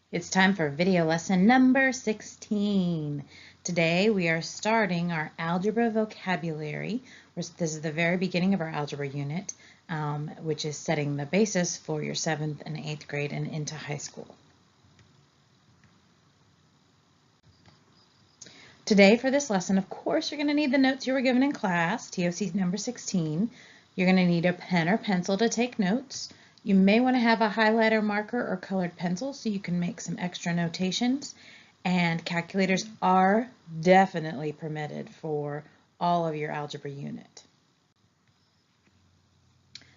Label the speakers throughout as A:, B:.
A: It's time for video lesson number 16. Today we are starting our algebra vocabulary. This is the very beginning of our algebra unit, which is setting the basis for your 7th and 8th grade and into high school. Today for this lesson, of course, you're going to need the notes you were given in class, TOC number 16. You're going to need a pen or pencil to take notes. You may want to have a highlighter marker or colored pencil so you can make some extra notations. And calculators are definitely permitted for all of your algebra unit.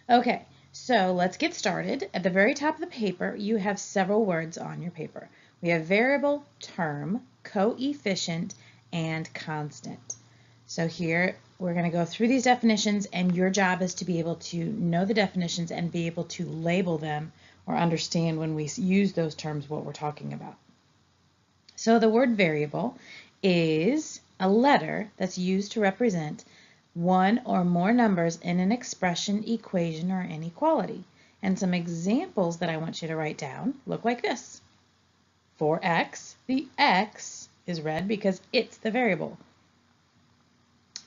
A: Okay, so let's get started. At the very top of the paper, you have several words on your paper. We have variable, term, coefficient, and constant. So here we're going to go through these definitions, and your job is to be able to know the definitions and be able to label them or understand when we use those terms what we're talking about. So the word variable is a letter that's used to represent one or more numbers in an expression, equation, or inequality. And some examples that I want you to write down look like this. For x, the x is red because it's the variable.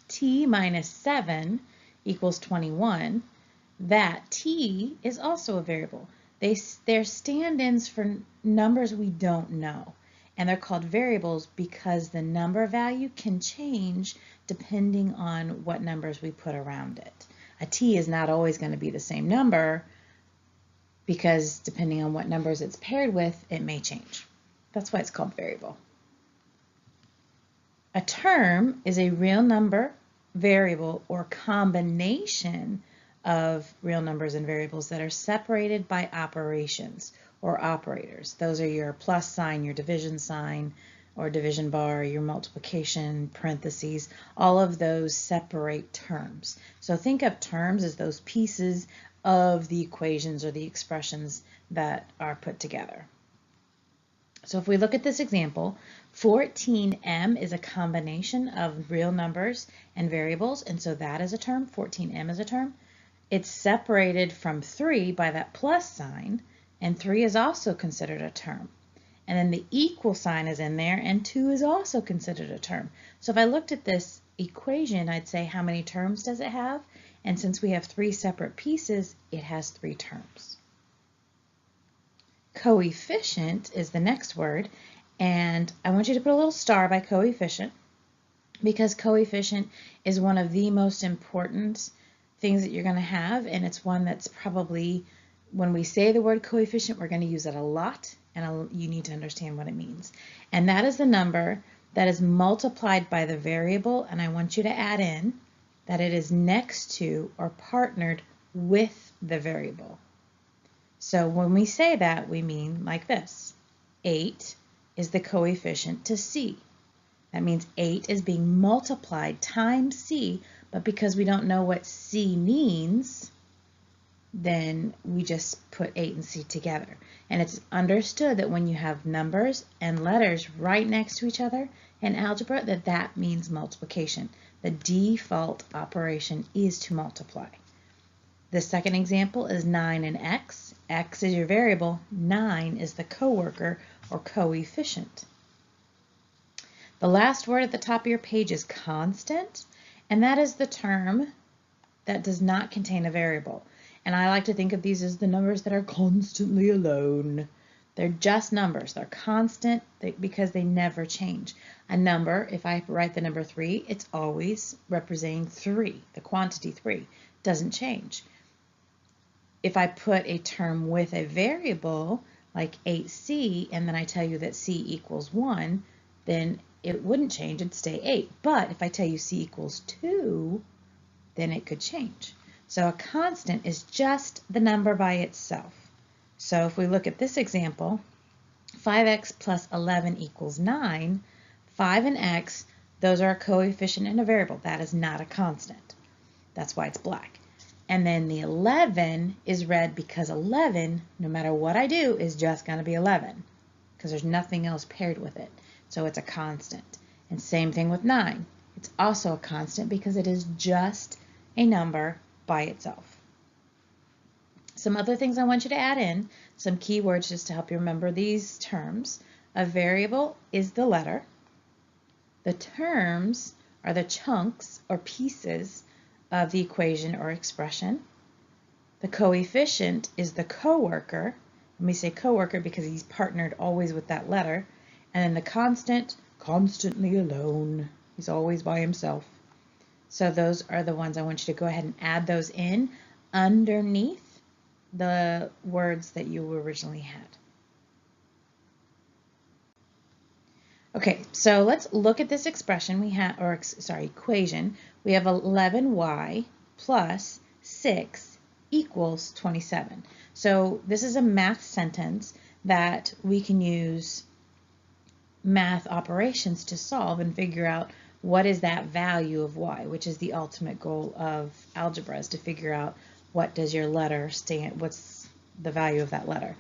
A: T minus 7 equals 21. That t is also a variable. They're stand-ins for numbers we don't know. And they're called variables because the number value can change depending on what numbers we put around it. A t is not always going to be the same number because depending on what numbers it's paired with, it may change. That's why it's called variable. A term is a real number, variable, or combination of real numbers and variables that are separated by operations or operators. Those are your plus sign, your division sign, or division bar, your multiplication, parentheses. All of those separate terms. So think of terms as those pieces of the equations or the expressions that are put together. So if we look at this example, 14m is a combination of real numbers and variables, and so that is a term. 14m is a term. It's separated from 3 by that plus sign, and 3 is also considered a term. And then the equal sign is in there, and 2 is also considered a term. So if I looked at this equation, I'd say how many terms does it have? And since we have 3 separate pieces, it has 3 terms. Coefficient is the next word, and I want you to put a little star by coefficient because coefficient is one of the most important things that you're going to have, and it's one that's probably, when we say the word coefficient, we're going to use it a lot, and you need to understand what it means. And that is the number that is multiplied by the variable, and I want you to add in that it is next to or partnered with the variable. So when we say that, we mean like this. 8 is the coefficient to c. That means 8 is being multiplied times c, but because we don't know what c means, then we just put 8 and c together. And it's understood that when you have numbers and letters right next to each other in algebra, that means multiplication. The default operation is to multiply. The second example is 9 and x. X is your variable. 9 is the coworker or coefficient. The last word at the top of your page is constant, and that is the term that does not contain a variable. And I like to think of these as the numbers that are constantly alone. They're just numbers. They're constant because they never change. A number, if I write the number 3, it's always representing 3. The quantity 3 doesn't change. If I put a term with a variable like 8c and then I tell you that c equals 1, then it wouldn't change, it'd stay 8. But if I tell you c equals 2, then it could change. So a constant is just the number by itself. So if we look at this example, 5x plus 11 equals 9. 5 and x, those are a coefficient and a variable. That is not a constant. That's why it's black. And then the 11 is red because 11, no matter what I do, is just going to be 11 because there's nothing else paired with it. So it's a constant. And same thing with 9. It's also a constant because it is just a number by itself. Some other things I want you to add in, some keywords just to help you remember these terms. A variable is the letter. The terms are the chunks or pieces of the equation or expression. The coefficient is the coworker. Let me say coworker because he's partnered always with that letter. And then the constant, constantly alone. He's always by himself. So those are the ones I want you to go ahead and add those in underneath the words that you originally had. Okay, so let's look at this expression we have, or sorry, equation. We have 11y plus 6 equals 27. So this is a math sentence that we can use math operations to solve and figure out what is that value of y, which is the ultimate goal of algebra, is to figure out what does your letter stand, what's the value of that letter.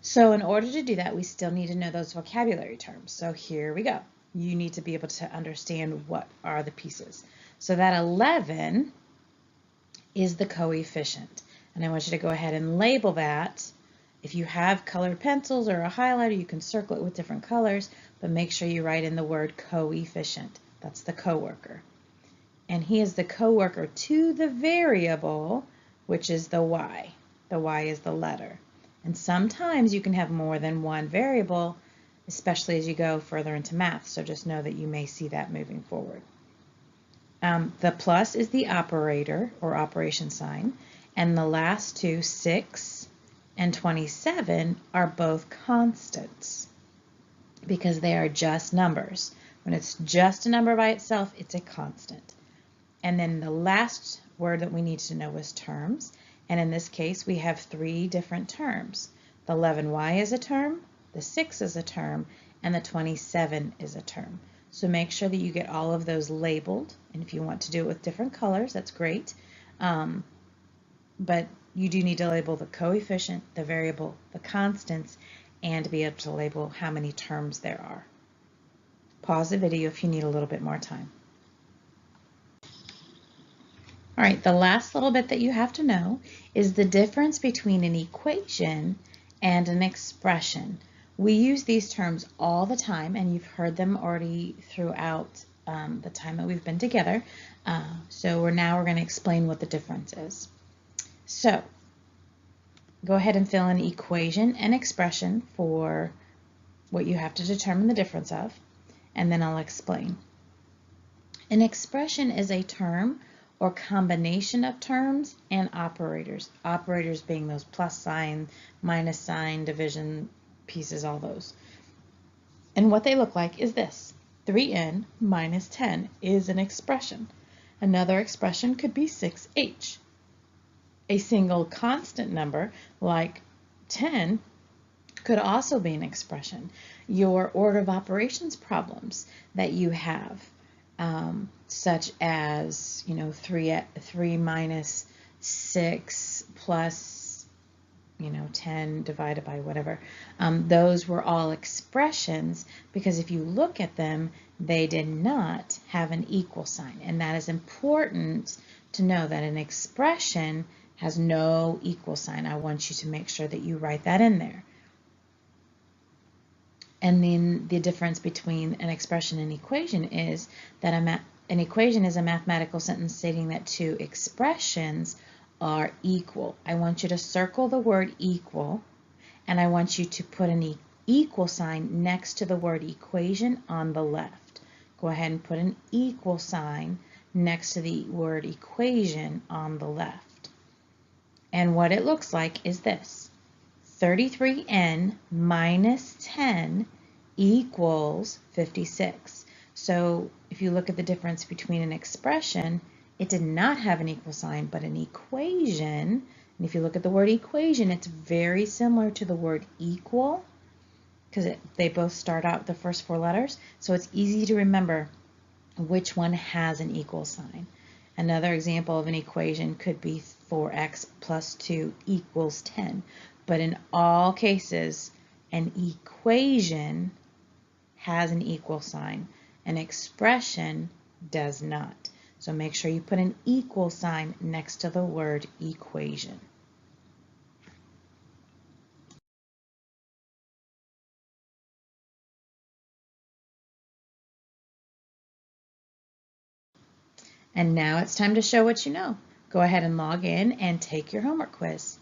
A: So in order to do that, we still need to know those vocabulary terms. So here we go. You need to be able to understand what are the pieces. So that 11 is the coefficient. And I want you to go ahead and label that. If you have colored pencils or a highlighter, you can circle it with different colors, but make sure you write in the word coefficient. That's the coworker. And he is the coworker to the variable, which is the y. The y is the letter. And sometimes you can have more than one variable, especially as you go further into math. So just know that you may see that moving forward. The plus is the operator or operation sign. And the last two, 6 and 27, are both constants because they are just numbers. When it's just a number by itself, it's a constant. And then the last word that we need to know is terms. And in this case, we have 3 different terms. The 11y is a term, the 6 is a term, and the 27 is a term. So make sure that you get all of those labeled. And if you want to do it with different colors, that's great. But you do need to label the coefficient, the variable, the constants, and be able to label how many terms there are. Pause the video if you need a little bit more time. All right, the last little bit that you have to know is the difference between an equation and an expression. We use these terms all the time, and you've heard them already throughout the time that we've been together. So we're going to explain what the difference is. So go ahead and fill in equation and expression for what you have to determine the difference of, and then I'll explain. An expression is a term or combination of terms and operators. Operators being those plus sign, minus sign, division pieces, all those. And what they look like is this. 3n minus 10 is an expression. Another expression could be 6h. A single constant number like 10 could also be an expression. Your order of operations problems that you have, such as 3 minus 6 plus 10 divided by whatever, those were all expressions because if you look at them, they did not have an equal sign. And that is important to know, that an expression has no equal sign. I want you to make sure that you write that in there. And then the difference between an expression and equation is that an equation is a mathematical sentence stating that two expressions are equal. I want you to circle the word equal, and I want you to put an equal sign next to the word equation on the left. Go ahead and put an equal sign next to the word equation on the left. And what it looks like is this. 33n minus 10 equals 56. So if you look at the difference between an expression, it did not have an equal sign, but an equation, and if you look at the word equation, it's very similar to the word equal because they both start out with the first 4 letters. So it's easy to remember which one has an equal sign. Another example of an equation could be 4x plus 2 equals 10. But in all cases, an equation has an equal sign. An expression does not. So make sure you put an equal sign next to the word equation. And now it's time to show what you know. Go ahead and log in and take your homework quiz.